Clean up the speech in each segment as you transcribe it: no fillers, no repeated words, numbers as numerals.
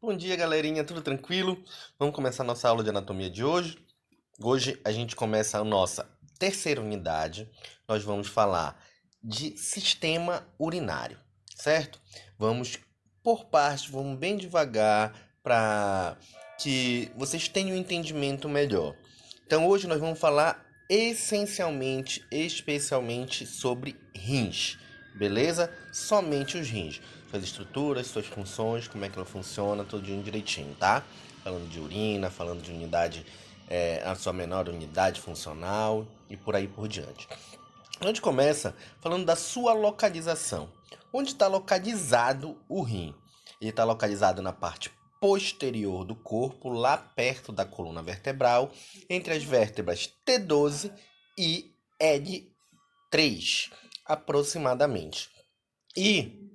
Bom dia, galerinha, tudo tranquilo? Vamos começar a nossa aula de anatomia de hoje. Hoje a gente começa a nossa terceira unidade. Nós vamos falar de sistema urinário, certo? Vamos por partes, vamos bem devagar para que vocês tenham um entendimento melhor. Então hoje nós vamos falar essencialmente, especialmente sobre rins, beleza? Somente os rins, suas estruturas, suas funções, como é que ela funciona, tudinho direitinho, tá? Falando de urina, falando de unidade, a sua menor unidade funcional e por aí por diante. A gente começa falando da sua localização. Onde está localizado o rim? Ele está localizado na parte posterior do corpo, lá perto da coluna vertebral, entre as vértebras T12 e L3, aproximadamente. E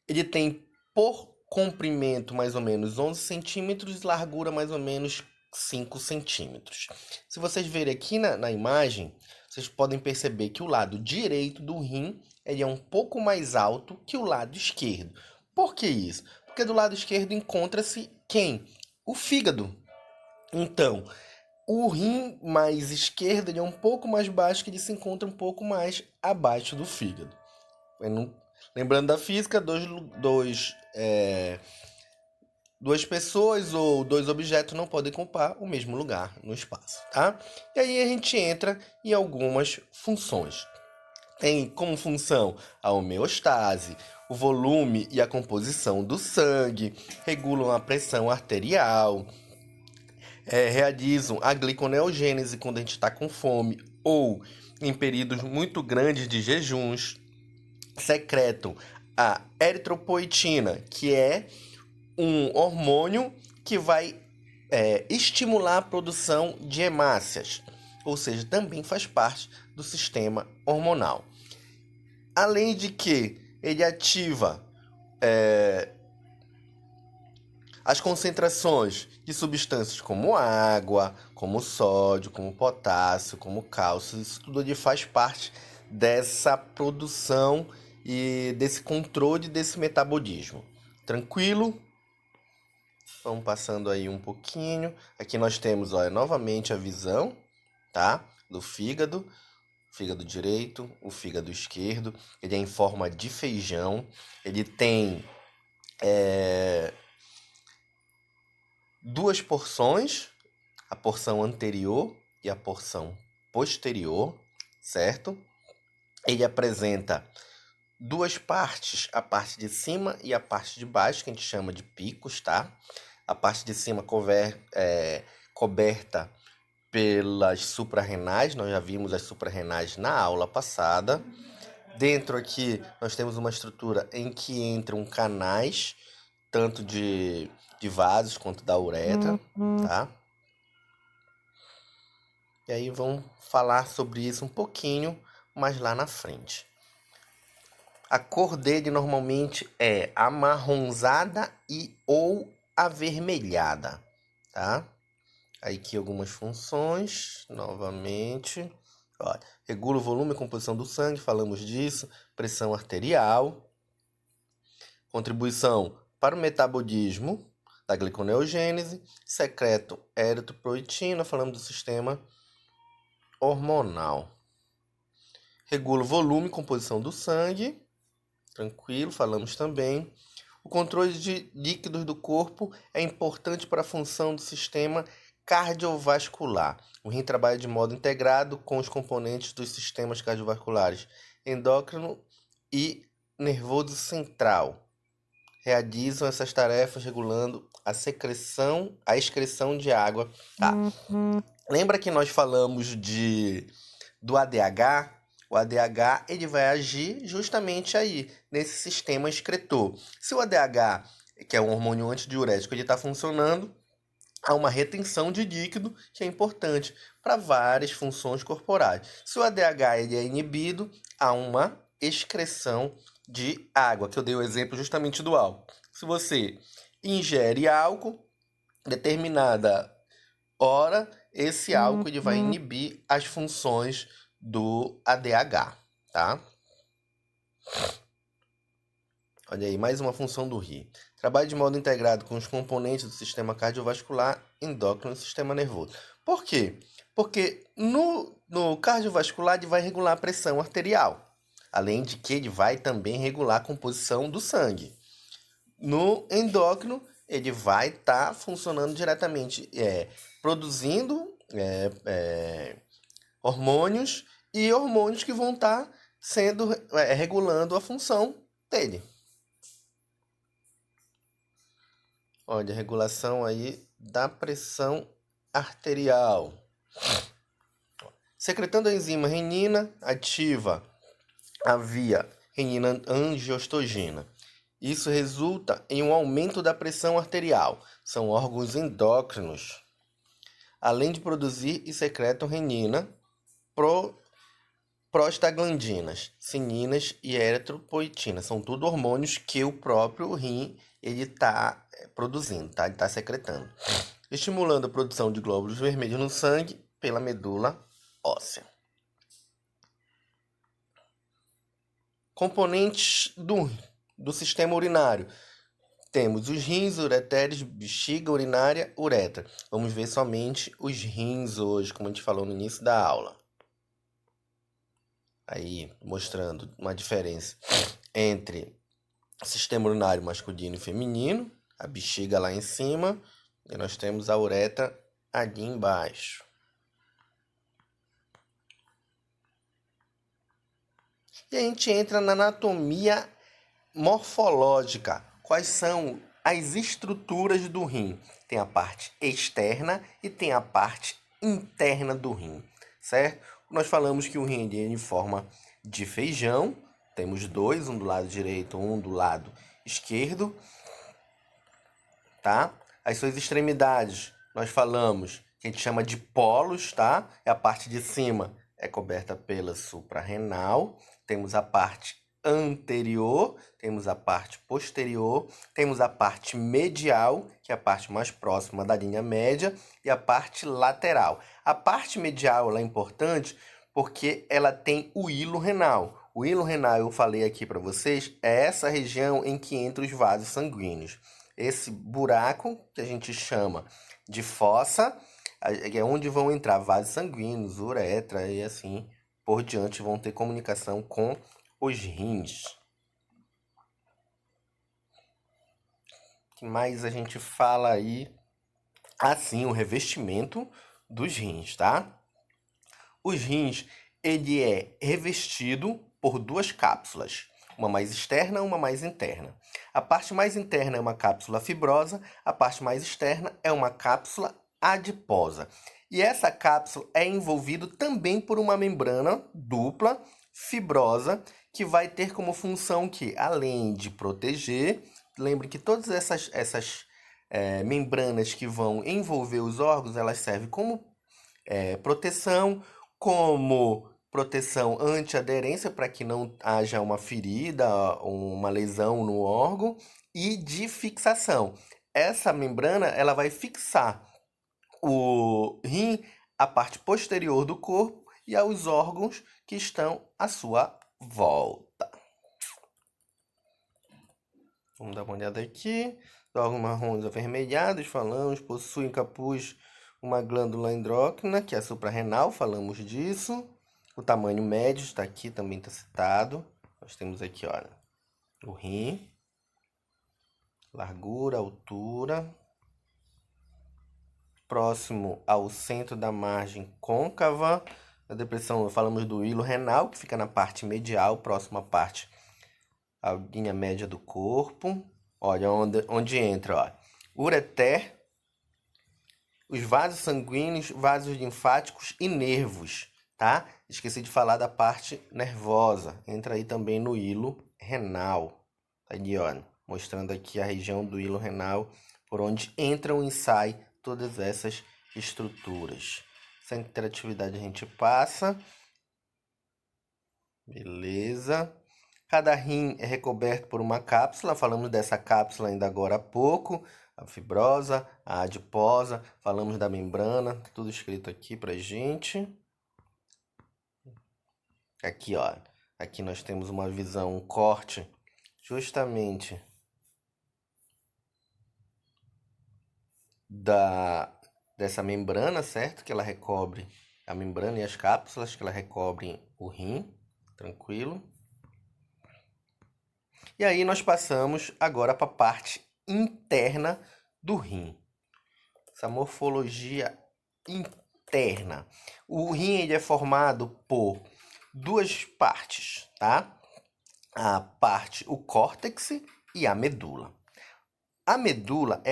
ele tem por comprimento mais ou menos 11 centímetros, largura mais ou menos 5 centímetros. Se vocês verem aqui na imagem, vocês podem perceber que o lado direito do rim ele é um pouco mais alto que o lado esquerdo. Por que isso? Porque do lado esquerdo encontra-se quem? O fígado. Então, o rim mais esquerdo ele é um pouco mais baixo, que ele se encontra um pouco mais abaixo do fígado. Lembrando da física, duas pessoas ou dois objetos não podem ocupar o mesmo lugar no espaço, tá? E aí a gente entra em algumas funções. Tem como função a homeostase, o volume e a composição do sangue, regulam a pressão arterial, realizam a gliconeogênese quando a gente está com fome ou em períodos muito grandes de jejuns, secretam a eritropoetina, que é um hormônio que vai estimular a produção de hemácias, ou seja, também faz parte do sistema hormonal. Além de que ele ativa as concentrações de substâncias como água, como sódio, como potássio, como cálcio, isso tudo ali faz parte dessa produção e desse controle desse metabolismo. Tranquilo? Vamos passando aí um pouquinho. Aqui nós temos, olha, novamente a visão, tá? Do fígado direito, o fígado esquerdo. Ele é em forma de feijão. Ele tem duas porções, a porção anterior e a porção posterior, certo? Ele apresenta duas partes, a parte de cima e a parte de baixo, que a gente chama de picos, tá? A parte de cima coberta pelas suprarrenais, nós já vimos as suprarrenais na aula passada. Dentro aqui nós temos uma estrutura em que entram canais, tanto de vasos quanto da uretra, tá? E aí vamos falar sobre isso um pouquinho mais lá na frente. A cor dele normalmente é amarronzada e ou avermelhada, tá? Aí aqui algumas funções, novamente. Olha, regula o volume e composição do sangue, falamos disso. Pressão arterial. Contribuição para o metabolismo da gliconeogênese. Secreto eritropoetina, falamos do sistema hormonal. Regula o volume e composição do sangue. Tranquilo, falamos também. O controle de líquidos do corpo é importante para a função do sistema cardiovascular. O rim trabalha de modo integrado com os componentes dos sistemas cardiovasculares endócrino e nervoso central. Realizam essas tarefas regulando a excreção de água. Tá. Lembra que nós falamos do ADH? O ADH ele vai agir justamente aí, nesse sistema excretor. Se o ADH, que é um hormônio antidiurético, ele está funcionando, há uma retenção de líquido que é importante para várias funções corporais. Se o ADH ele é inibido, há uma excreção de água, que eu dei o exemplo justamente do álcool. Se você ingere álcool, determinada hora, esse álcool ele vai inibir as funções do ADH, tá? Olha aí, mais uma função do rim. Trabalha de modo integrado com os componentes do sistema cardiovascular, endócrino e sistema nervoso. Por quê? Porque no cardiovascular ele vai regular a pressão arterial, além de que ele vai também regular a composição do sangue. No endócrino, ele vai estar funcionando diretamente, produzindo hormônios e hormônios que vão estar sendo regulando a função dele. Olha, regulação aí da pressão arterial. Secretando a enzima renina, ativa a via renina-angiostogena. Isso resulta em um aumento da pressão arterial. São órgãos endócrinos. Além de produzir e secretam renina, prostaglandinas, sininas e eritropoetina. São tudo hormônios que o próprio rim ele está produzindo, tá? Ele está secretando. Estimulando a produção de glóbulos vermelhos no sangue pela medula óssea. Componentes do sistema urinário. Temos os rins, ureteres, bexiga urinária, uretra. Vamos ver somente os rins hoje, como a gente falou no início da aula. Aí, mostrando uma diferença entre o sistema urinário masculino e feminino, a bexiga lá em cima, e nós temos a uretra ali embaixo. E a gente entra na anatomia morfológica. Quais são as estruturas do rim? Tem a parte externa e tem a parte interna do rim, certo? Nós falamos que o rim é em forma de feijão. Temos dois, um do lado direito, um do lado esquerdo, tá? As suas extremidades, nós falamos que a gente chama de polos, tá? A parte de cima é coberta pela suprarrenal. Temos a parte anterior, temos a parte posterior, temos a parte medial, que é a parte mais próxima da linha média, e a parte lateral. A parte medial ela é importante porque ela tem o hilo renal. O hilo renal, eu falei aqui para vocês, é essa região em que entram os vasos sanguíneos. Esse buraco, que a gente chama de fossa, é onde vão entrar vasos sanguíneos, uretra e assim por diante, vão ter comunicação com os rins. O que mais a gente fala aí? Assim, o revestimento dos rins, tá? Os rins, ele é revestido por duas cápsulas, uma mais externa e uma mais interna. A parte mais interna é uma cápsula fibrosa, a parte mais externa é uma cápsula adiposa. E essa cápsula é envolvida também por uma membrana dupla, fibrosa, que vai ter como função que, além de proteger, lembre que todas essas membranas que vão envolver os órgãos, elas servem como proteção, como proteção anti-aderência para que não haja uma ferida, uma lesão no órgão, e de fixação. Essa membrana ela vai fixar o rim, a parte posterior do corpo e aos órgãos que estão à sua volta. Vamos dar uma olhada aqui. Os órgãos marrons avermelhados, falamos, possuem capuz, uma glândula endócrina, que é a suprarrenal, falamos disso. O tamanho médio está aqui, também está citado. Nós temos aqui, olha, o rim, largura, altura, próximo ao centro da margem côncava. Na depressão, falamos do hilo renal, que fica na parte medial, próximo à parte, à linha média do corpo. Olha onde entra, ó, ureter, os vasos sanguíneos, vasos linfáticos e nervos, tá? Esqueci de falar da parte nervosa. Entra aí também no hilo renal. Tá ali, ó, mostrando aqui a região do hilo renal, por onde entram e saem todas essas estruturas. Sem interatividade a gente passa. Beleza. Cada rim é recoberto por uma cápsula. Falamos dessa cápsula ainda agora há pouco. A fibrosa, a adiposa. Falamos da membrana. Tudo escrito aqui pra gente. Aqui, ó. Aqui nós temos uma visão, um corte justamente dessa membrana, certo? Que ela recobre a membrana e as cápsulas que ela recobrem o rim, tranquilo. E aí nós passamos agora para a parte interna do rim. Essa morfologia interna. O rim ele é formado por duas partes, tá? O córtex e a medula. A medula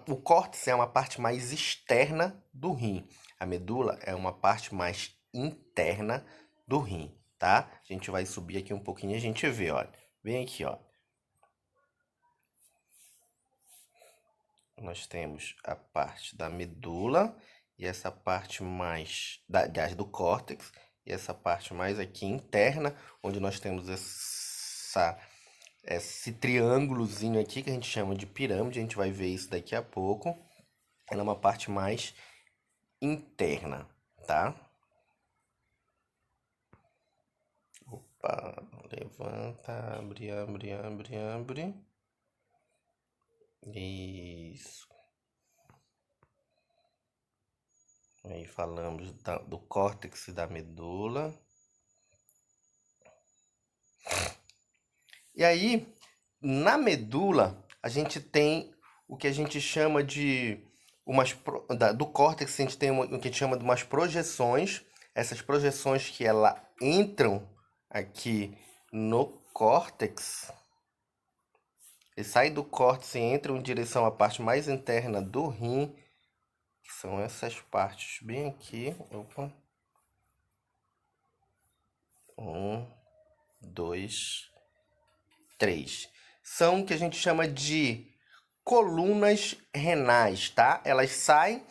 o córtex é uma parte mais externa do rim. A medula é uma parte mais interna do rim, tá? A gente vai subir aqui um pouquinho e a gente vê, olha. Vem aqui, ó. Nós temos a parte da medula e essa parte mais do córtex e essa parte mais aqui interna, onde nós temos esse triângulozinho aqui que a gente chama de pirâmide. A gente vai ver isso daqui a pouco. Ela é uma parte mais interna, tá? Opa, levanta, abre, abre, abre, abre. Isso. Aí falamos do córtex e da medula. E aí, na medula, a gente tem o que a gente chama de do córtex, a gente tem o que a gente chama de umas projeções. Essas projeções que ela entram aqui no córtex e sai do córtex e entram em direção à parte mais interna do rim, que são essas partes bem aqui. Opa. 1, 2, 3. São o que a gente chama de colunas renais, tá? Elas saem